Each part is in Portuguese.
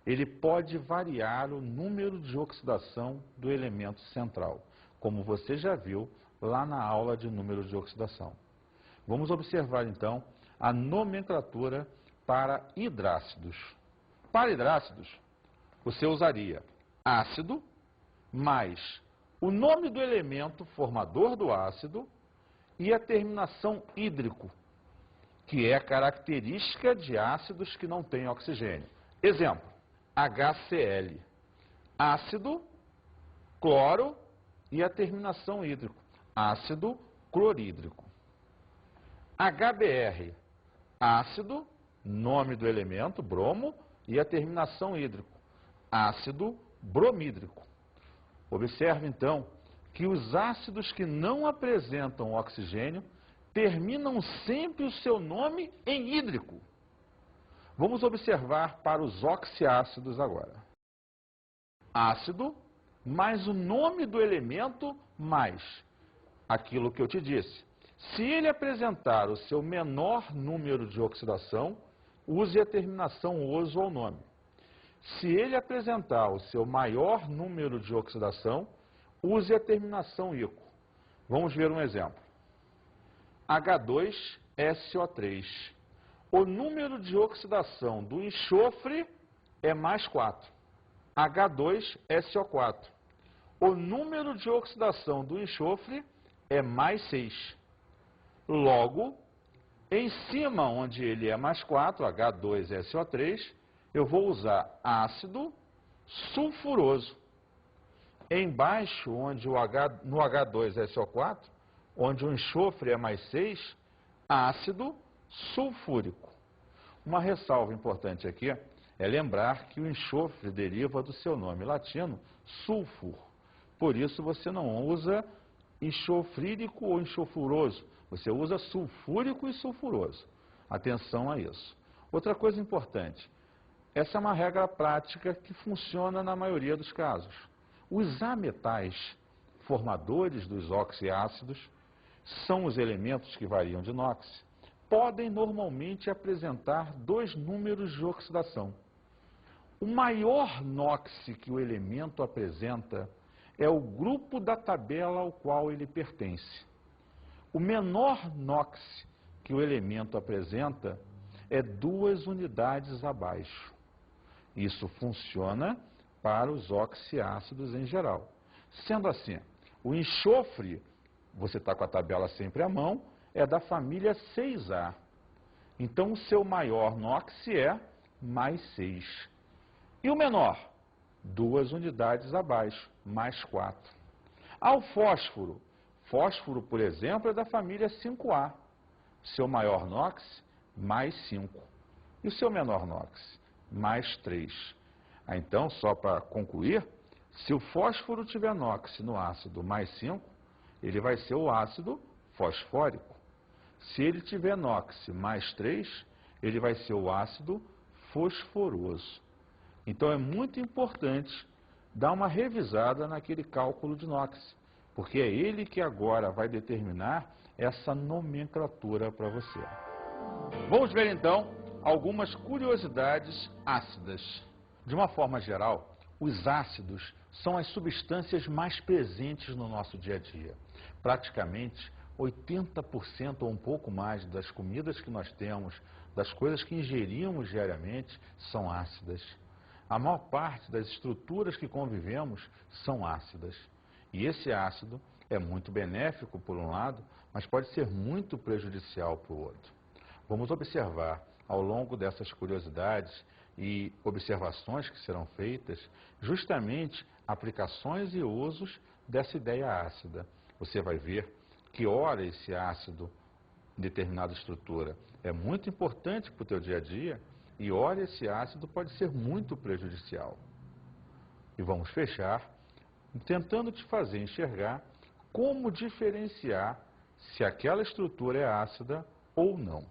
ele pode variar o número de oxidação do elemento central, como você já viu lá na aula de número de oxidação. Vamos observar, então, a nomenclatura para hidrácidos. Para hidrácidos, você usaria ácido mais o nome do elemento formador do ácido e a terminação hídrico, que é característica de ácidos que não têm oxigênio. Exemplo, HCl, ácido, cloro e a terminação hídrico, ácido clorídrico. HBr, ácido, nome do elemento, bromo, e a terminação hídrico, ácido bromídrico. Observe, então, que os ácidos que não apresentam oxigênio terminam sempre o seu nome em hídrico. Vamos observar para os oxiácidos agora. Ácido, mais o nome do elemento, mais aquilo que eu te disse. Se ele apresentar o seu menor número de oxidação, use a terminação oso ao nome. Se ele apresentar o seu maior número de oxidação, use a terminação ico. Vamos ver um exemplo. H2SO3. O número de oxidação do enxofre é mais 4. H2SO4. O número de oxidação do enxofre é mais 6. Logo, em cima onde ele é mais 4, H2SO3, eu vou usar ácido sulfuroso. Embaixo, no H2SO4, onde o enxofre é mais 6, ácido sulfúrico. Uma ressalva importante aqui é lembrar que o enxofre deriva do seu nome latino, sulfur. Por isso você não usa enxofrírico ou enxofruroso, você usa sulfúrico e sulfuroso. Atenção a isso. Outra coisa importante, essa é uma regra prática que funciona na maioria dos casos. Os ametais, formadores dos oxiácidos, são os elementos que variam de NOx, podem normalmente apresentar 2 números de oxidação. O maior NOx que o elemento apresenta é o grupo da tabela ao qual ele pertence. O menor NOx que o elemento apresenta é 2 unidades abaixo. Isso funciona para os oxiácidos em geral. Sendo assim, o enxofre, você está com a tabela sempre à mão, é da família 6A. Então, o seu maior NOx é mais 6. E o menor? 2 unidades abaixo, mais 4. Ao fósforo, por exemplo, é da família 5A. Seu maior NOx, mais 5. E o seu menor NOx? Mais 3. Então, só para concluir, se o fósforo tiver NOx no ácido mais 5, ele vai ser o ácido fosfórico. Se ele tiver NOx mais 3, ele vai ser o ácido fosforoso. Então é muito importante dar uma revisada naquele cálculo de NOx, porque é ele que agora vai determinar essa nomenclatura para você. Vamos ver então algumas curiosidades ácidas. De uma forma geral, os ácidos são as substâncias mais presentes no nosso dia a dia. Praticamente 80% ou um pouco mais das comidas que nós temos, das coisas que ingerimos diariamente, são ácidas. A maior parte das estruturas que convivemos são ácidas. E esse ácido é muito benéfico por um lado, mas pode ser muito prejudicial por outro. Vamos observar ao longo dessas curiosidades e observações que serão feitas, justamente aplicações e usos dessa ideia ácida. Você vai ver que ora esse ácido em determinada estrutura é muito importante para o teu dia a dia e ora esse ácido pode ser muito prejudicial. E vamos fechar tentando te fazer enxergar como diferenciar se aquela estrutura é ácida ou não.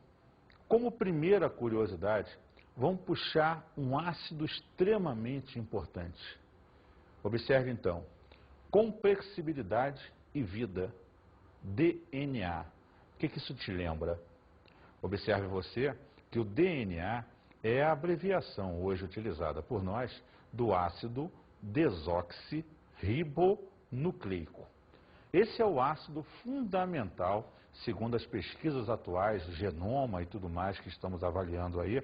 Como primeira curiosidade, vamos puxar um ácido extremamente importante. Observe então, complexibilidade e vida, DNA. O que isso te lembra? Observe você que o DNA é a abreviação hoje utilizada por nós do ácido desoxirribonucleico. Esse é o ácido fundamental, segundo as pesquisas atuais, genoma e tudo mais que estamos avaliando aí,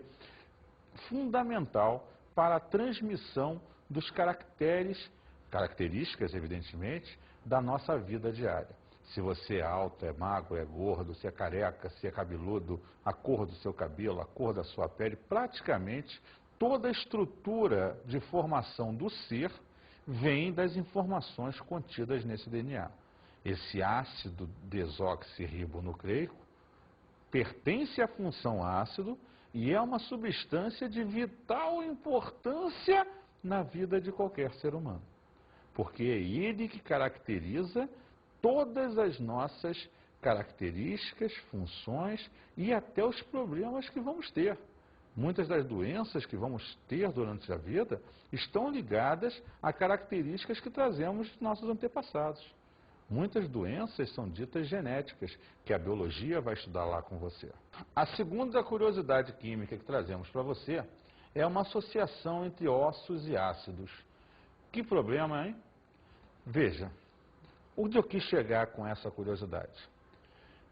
fundamental para a transmissão dos características, evidentemente, da nossa vida diária. Se você é alto, é magro, é gordo, se é careca, se é cabeludo, a cor do seu cabelo, a cor da sua pele, praticamente toda a estrutura de formação do ser vem das informações contidas nesse DNA. Esse ácido desoxirribonucleico pertence à função ácido e é uma substância de vital importância na vida de qualquer ser humano. Porque é ele que caracteriza todas as nossas características, funções e até os problemas que vamos ter. Muitas das doenças que vamos ter durante a vida estão ligadas a características que trazemos de nossos antepassados. Muitas doenças são ditas genéticas, que a biologia vai estudar lá com você. A segunda curiosidade química que trazemos para você é uma associação entre ossos e ácidos. Que problema, hein? Veja, onde eu quis chegar com essa curiosidade?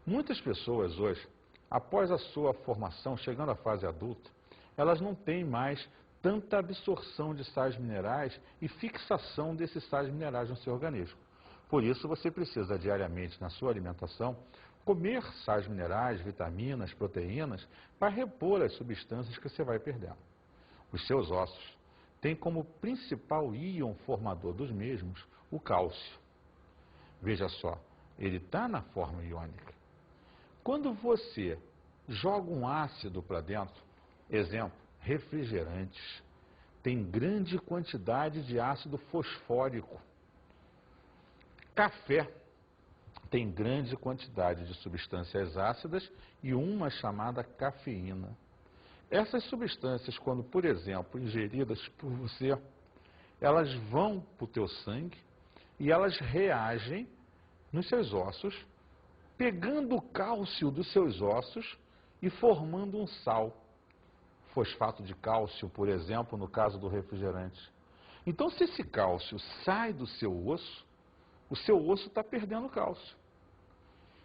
Muitas pessoas hoje, após a sua formação, chegando à fase adulta, elas não têm mais tanta absorção de sais minerais e fixação desses sais minerais no seu organismo. Por isso, você precisa diariamente, na sua alimentação, comer sais minerais, vitaminas, proteínas, para repor as substâncias que você vai perdendo. Os seus ossos têm como principal íon formador dos mesmos o cálcio. Veja só, ele está na forma iônica. Quando você joga um ácido para dentro, exemplo, refrigerantes, tem grande quantidade de ácido fosfórico. Café tem grande quantidade de substâncias ácidas e uma chamada cafeína. Essas substâncias, quando, por exemplo, ingeridas por você, elas vão para o teu sangue e elas reagem nos seus ossos, pegando o cálcio dos seus ossos e formando um sal. Fosfato de cálcio, por exemplo, no caso do refrigerante. Então, se esse cálcio sai do seu osso, o seu osso está perdendo cálcio.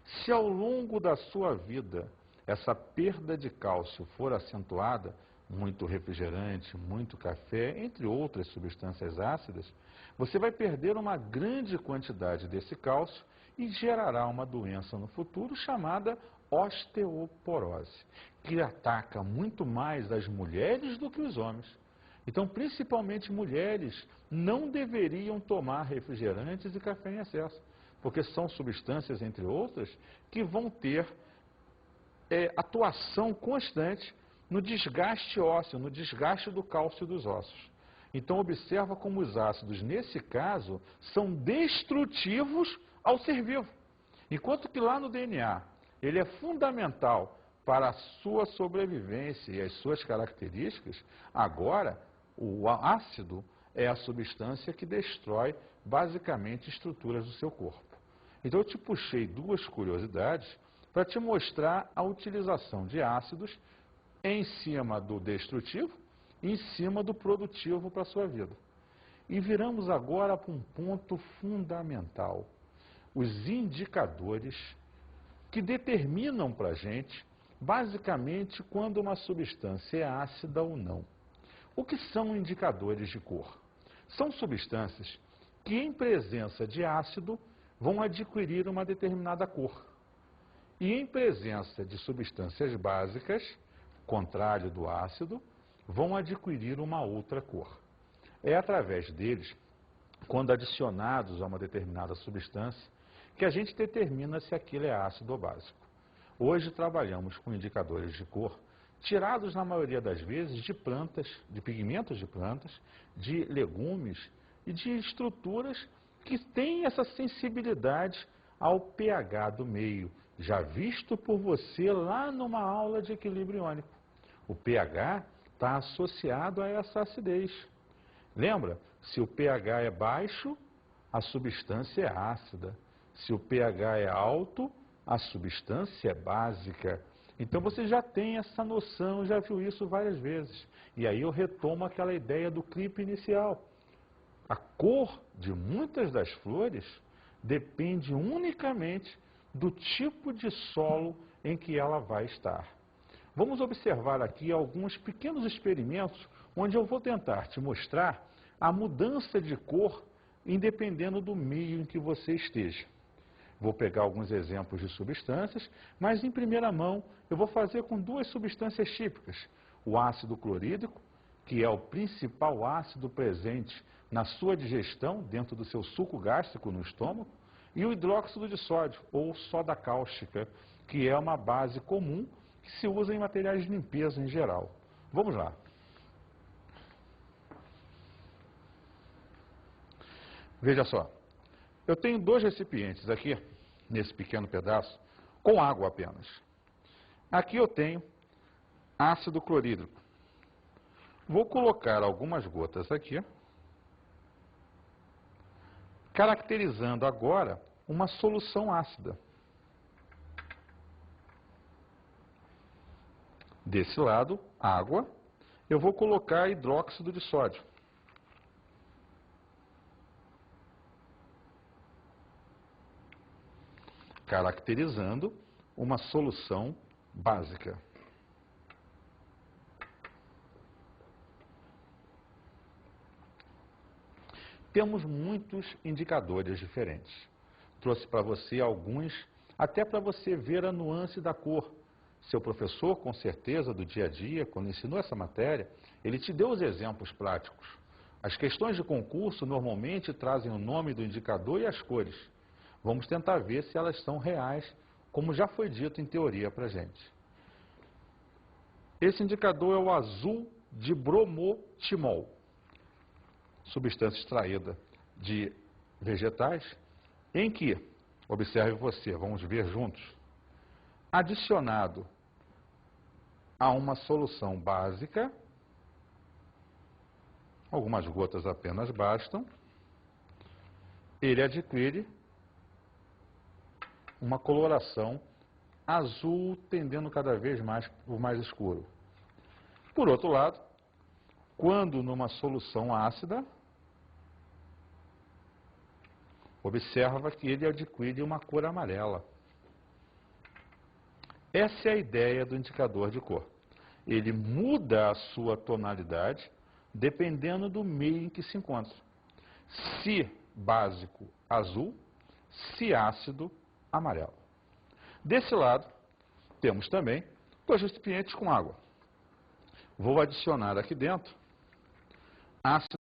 Se ao longo da sua vida essa perda de cálcio for acentuada, muito refrigerante, muito café, entre outras substâncias ácidas, você vai perder uma grande quantidade desse cálcio e gerará uma doença no futuro chamada osteoporose, que ataca muito mais as mulheres do que os homens. Então, principalmente mulheres não deveriam tomar refrigerantes e café em excesso, porque são substâncias, entre outras, que vão ter atuação constante no desgaste ósseo, no desgaste do cálcio dos ossos. Então, observa como os ácidos, nesse caso, são destrutivos ao ser vivo. Enquanto que lá no DNA, ele é fundamental para a sua sobrevivência e as suas características, agora, o ácido é a substância que destrói basicamente estruturas do seu corpo. Então eu te puxei duas curiosidades para te mostrar a utilização de ácidos em cima do destrutivo e em cima do produtivo para a sua vida. E viramos agora para um ponto fundamental. Os indicadores que determinam para a gente, basicamente, quando uma substância é ácida ou não. O que são indicadores de cor? São substâncias que, em presença de ácido, vão adquirir uma determinada cor. E, em presença de substâncias básicas, contrário do ácido, vão adquirir uma outra cor. É através deles, quando adicionados a uma determinada substância, que a gente determina se aquilo é ácido ou básico. Hoje trabalhamos com indicadores de cor tirados, na maioria das vezes, de plantas, de pigmentos de plantas, de legumes e de estruturas que têm essa sensibilidade ao pH do meio, já visto por você lá numa aula de equilíbrio iônico. O pH está associado a essa acidez. Lembra? Se o pH é baixo, a substância é ácida. Se o pH é alto, a substância é básica. Então você já tem essa noção, já viu isso várias vezes. E aí eu retomo aquela ideia do clipe inicial. A cor de muitas das flores depende unicamente do tipo de solo em que ela vai estar. Vamos observar aqui alguns pequenos experimentos onde eu vou tentar te mostrar a mudança de cor independendo do meio em que você esteja. Vou pegar alguns exemplos de substâncias, mas em primeira mão eu vou fazer com duas substâncias típicas. O ácido clorídrico, que é o principal ácido presente na sua digestão, dentro do seu suco gástrico no estômago, e o hidróxido de sódio, ou soda cáustica, que é uma base comum que se usa em materiais de limpeza em geral. Vamos lá. Veja só, eu tenho dois recipientes aqui, nesse pequeno pedaço, com água apenas. Aqui eu tenho ácido clorídrico. Vou colocar algumas gotas aqui, caracterizando agora uma solução ácida. Desse lado, água, eu vou colocar hidróxido de sódio. Caracterizando uma solução básica. Temos muitos indicadores diferentes. Trouxe para você alguns, até para você ver a nuance da cor. Seu professor, com certeza, do dia a dia, quando ensinou essa matéria, ele te deu os exemplos práticos. As questões de concurso normalmente trazem o nome do indicador e as cores. Vamos tentar ver se elas são reais, como já foi dito em teoria para a gente. Esse indicador é o azul de bromotimol, substância extraída de vegetais, em que, observe você, vamos ver juntos, adicionado a uma solução básica, algumas gotas apenas bastam, ele adquire uma coloração azul tendendo cada vez mais para o mais escuro. Por outro lado, quando numa solução ácida, observa que ele adquire uma cor amarela. Essa é a ideia do indicador de cor. Ele muda a sua tonalidade dependendo do meio em que se encontra. Se básico, azul, se ácido, amarelo. Desse lado, temos também dois recipientes com água. Vou adicionar aqui dentro ácido